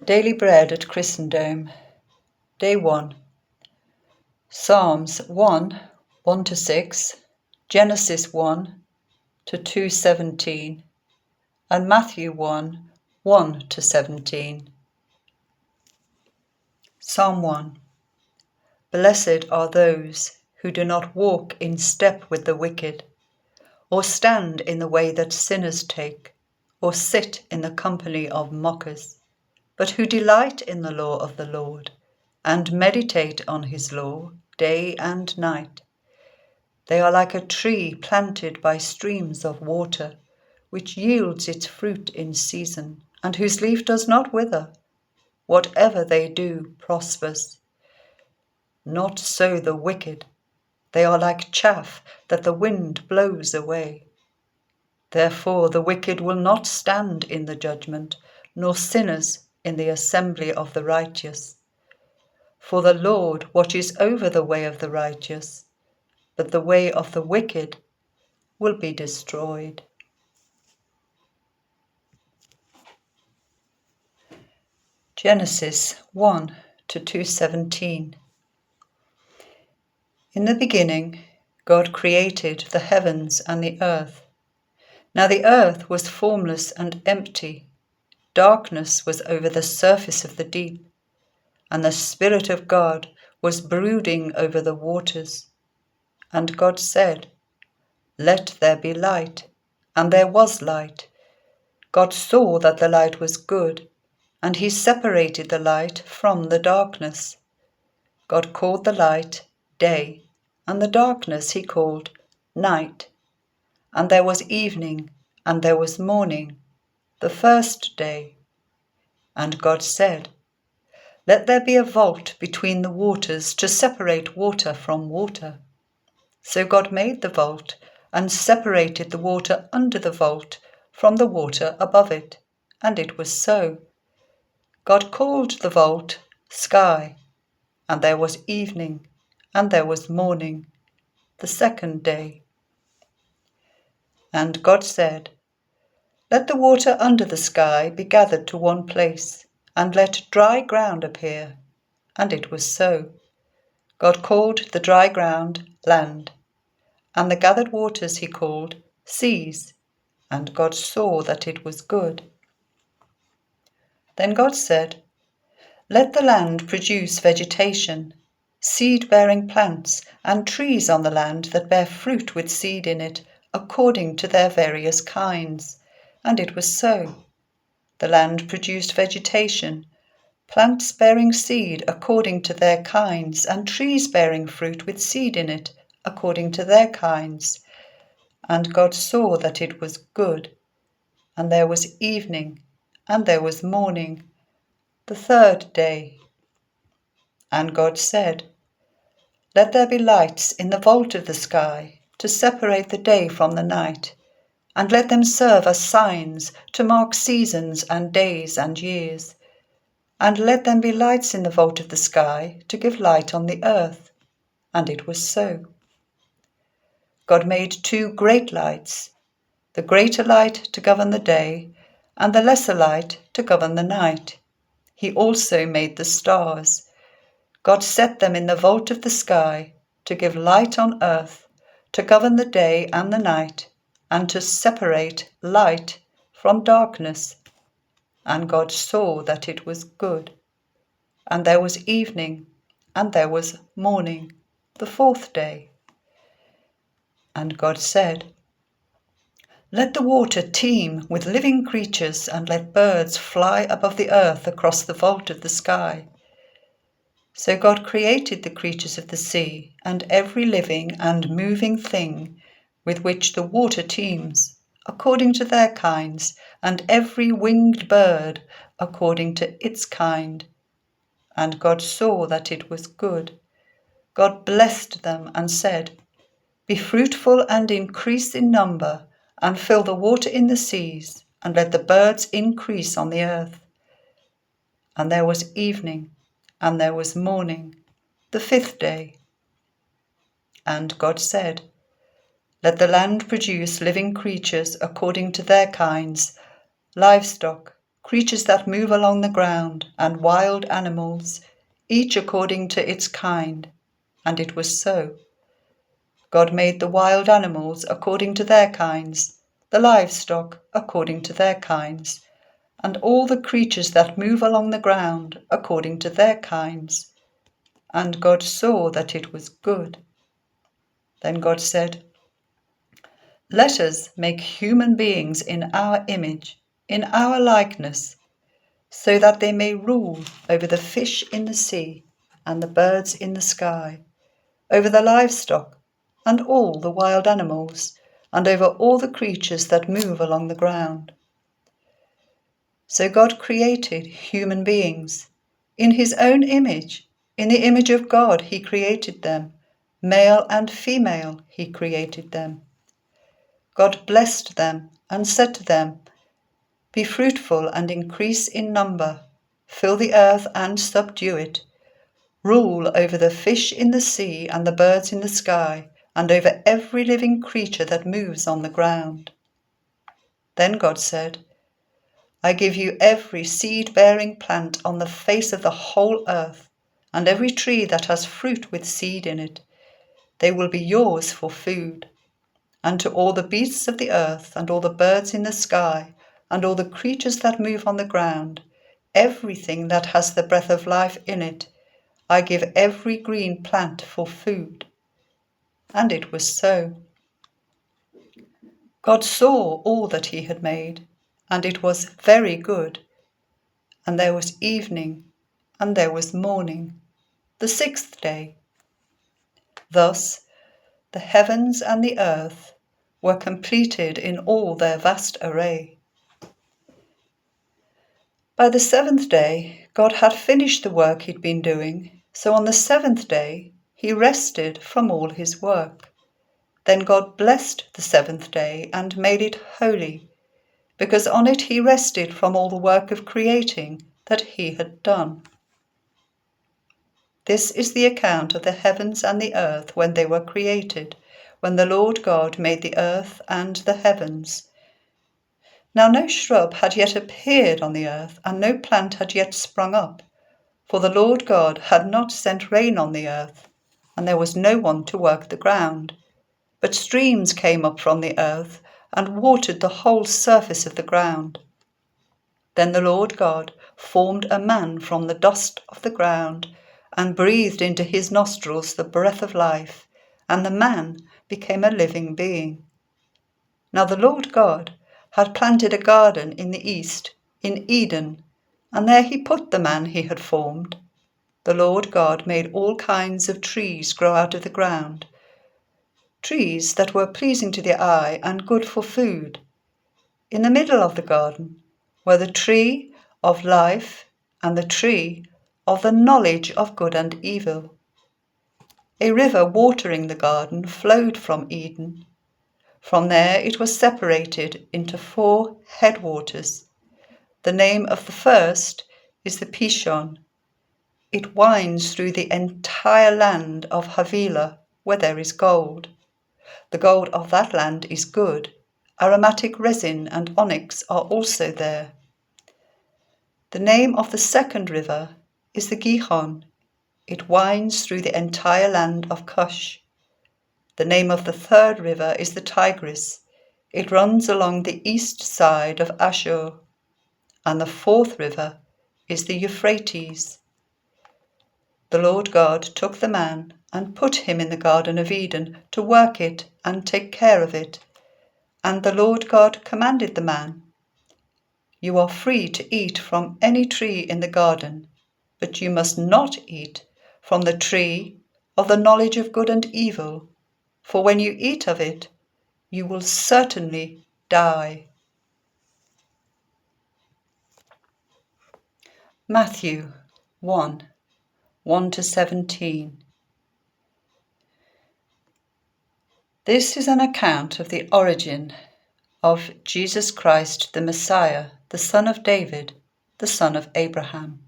Daily Bread at ChristenDome, Day 1. Psalms 1, 1-6, Genesis 1 to 2:17, and Matthew 1, 1-17. Psalm 1. Blessed are those who do not walk in step with the wicked, or stand in the way that sinners take, or sit in the company of mockers, but who delight in the law of the Lord, and meditate on his law day and night. They are like a tree planted by streams of water, which yields its fruit in season, and whose leaf does not wither. Whatever they do prospers. Not so the wicked. They are like chaff that the wind blows away. Therefore the wicked will not stand in the judgment, nor sinners in the assembly of the righteous. For the Lord watches over the way of the righteous, but the way of the wicked will be destroyed. Genesis 1 to 2:17. In the beginning, God created the heavens and the earth. Now the earth was formless and empty. Darkness was over the surface of the deep, and the Spirit of God was brooding over the waters. And God said, "Let there be light," and there was light. God saw that the light was good, and he separated the light from the darkness. God called the light day, and the darkness he called night. And there was evening, and there was morning, the first day. And God said, "Let there be a vault between the waters to separate water from water." So God made the vault and separated the water under the vault from the water above it, and it was so. God called the vault sky, and there was evening, and there was morning, the second day. And God said, "Let the water under the sky be gathered to one place, and let dry ground appear." And it was so. God called the dry ground land, and the gathered waters he called seas, and God saw that it was good. Then God said, "Let the land produce vegetation, seed-bearing plants, and trees on the land that bear fruit with seed in it, according to their various kinds." And it was so. The land produced vegetation, plants bearing seed according to their kinds, and trees bearing fruit with seed in it, according to their kinds. And God saw that it was good. And there was evening, and there was morning, the third day. And God said, "Let there be lights in the vault of the sky, to separate the day from the night, and let them serve as signs to mark seasons and days and years. And let them be lights in the vault of the sky to give light on the earth." And it was so. God made 2 great lights, the greater light to govern the day, and the lesser light to govern the night. He also made the stars. God set them in the vault of the sky to give light on earth, to govern the day and the night, and to separate light from darkness. And God saw that it was good. And there was evening, and there was morning, the fourth day. And God said, "Let the water teem with living creatures, and let birds fly above the earth across the vault of the sky." So God created the creatures of the sea, and every living and moving thing with which the water teems, according to their kinds, and every winged bird according to its kind. And God saw that it was good. God blessed them and said, "Be fruitful and increase in number, and fill the water in the seas, and let the birds increase on the earth." And there was evening, and there was morning, the fifth day. And God said, "Let the land produce living creatures according to their kinds, livestock, creatures that move along the ground, and wild animals, each according to its kind. And it was so. God made the wild animals according to their kinds, the livestock according to their kinds, and all the creatures that move along the ground according to their kinds. And God saw that it was good. Then God said, "Let us make human beings in our image, in our likeness, so that they may rule over the fish in the sea and the birds in the sky, over the livestock and all the wild animals, and over all the creatures that move along the ground." So God created human beings. In his own image, in the image of God, he created them. Male and female, he created them. God blessed them and said to them, "Be fruitful and increase in number, fill the earth and subdue it. Rule over the fish in the sea and the birds in the sky, and over every living creature that moves on the ground." Then God said, "I give you every seed-bearing plant on the face of the whole earth, and every tree that has fruit with seed in it. They will be yours for food. And to all the beasts of the earth, and all the birds in the sky, and all the creatures that move on the ground, everything that has the breath of life in it, I give every green plant for food." And it was so. God saw all that he had made, and it was very good. And there was evening, and there was morning, the sixth day. Thus the heavens and the earth were completed in all their vast array. By the seventh day, God had finished the work he'd been doing, so on the seventh day he rested from all his work. Then God blessed the seventh day and made it holy, because on it he rested from all the work of creating that he had done. This is the account of the heavens and the earth when they were created, when the Lord God made the earth and the heavens. Now no shrub had yet appeared on the earth, and no plant had yet sprung up, for the Lord God had not sent rain on the earth, and there was no one to work the ground. But streams came up from the earth and watered the whole surface of the ground. Then the Lord God formed a man from the dust of the ground and breathed into his nostrils the breath of life, and the man became a living being. Now the Lord God had planted a garden in the east, in Eden, and there he put the man he had formed. The Lord God made all kinds of trees grow out of the ground, trees that were pleasing to the eye and good for food. In the middle of the garden were the tree of life and the tree of the knowledge of good and evil. A river watering the garden flowed from Eden. From there it was separated into 4 headwaters. The name of the first is the Pishon. It winds through the entire land of Havilah, where there is gold. The gold of that land is good. Aromatic resin and onyx are also there. The name of the second river is the Gihon. It winds through the entire land of Cush. The name of the third river is the Tigris. It runs along the east side of Ashur. And the fourth river is the Euphrates. The Lord God took the man and put him in the Garden of Eden to work it and take care of it. And the Lord God commanded the man, "You are free to eat from any tree in the garden, but you must not eat from the tree of the knowledge of good and evil, for when you eat of it, you will certainly die." Matthew 1:1-17. This is an account of the origin of Jesus Christ the Messiah, the son of David, the son of Abraham.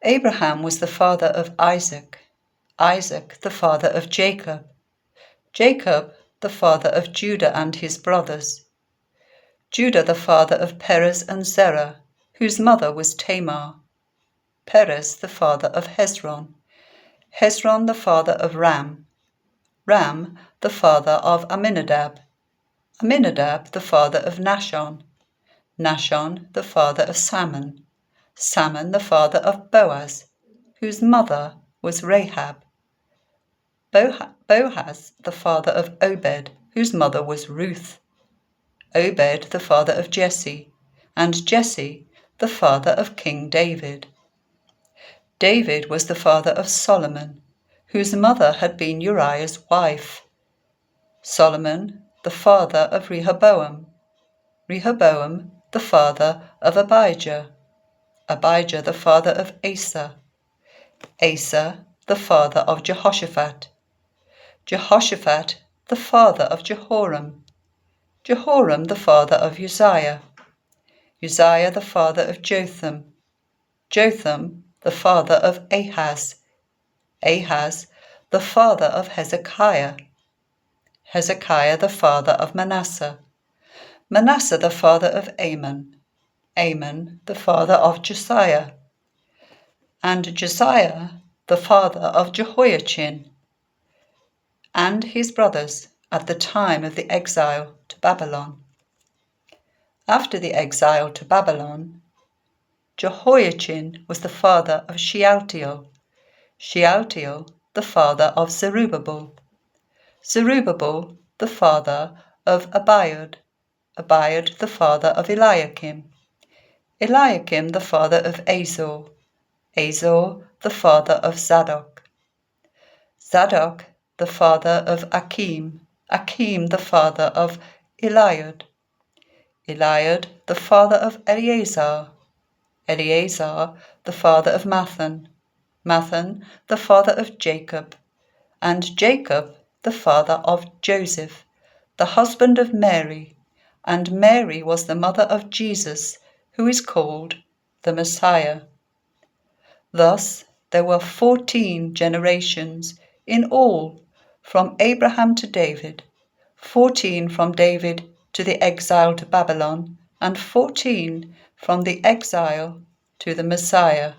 Abraham was the father of Isaac, Isaac the father of Jacob, Jacob the father of Judah and his brothers, Judah the father of Perez and Zerah, whose mother was Tamar. Perez the father of Hezron. Hezron the father of Ram. Ram the father of Amminadab. Amminadab the father of Nahshon. Nahshon the father of Salmon. Salmon the father of Boaz, whose mother was Rahab. Boaz the father of Obed, whose mother was Ruth. Obed the father of Jesse, and Jesse the father of King David. David was the father of Solomon, whose mother had been Uriah's wife. Solomon the father of Rehoboam. Rehoboam the father of Abijah. Abijah the father of Asa. Asa the father of Jehoshaphat. Jehoshaphat the father of Jehoram. Jehoram the father of Uzziah. Uzziah the father of Jotham. Jotham the father of Ahaz. Ahaz the father of Hezekiah. Hezekiah the father of Manasseh. Manasseh the father of Amon. Amon the father of Josiah. And Josiah the father of Jehoiachin, and his brothers at the time of the exile to Babylon. After the exile to Babylon, Jehoiachin was the father of Shealtiel. Shealtiel the father of Zerubbabel. Zerubbabel the father of Abiud. Abiud the father of Eliakim. Eliakim the father of Azor. Azor the father of Zadok. Zadok the father of Achim. Achim the father of Eliud. Eliud the father of Eleazar. Eleazar the father of Mathan. Mathan the father of Jacob. And Jacob the father of Joseph, the husband of Mary. And Mary was the mother of Jesus, who is called the Messiah. Thus there were 14 generations in all from Abraham to David, 14 from David to the exile to Babylon, and 14 from the exile to the Messiah.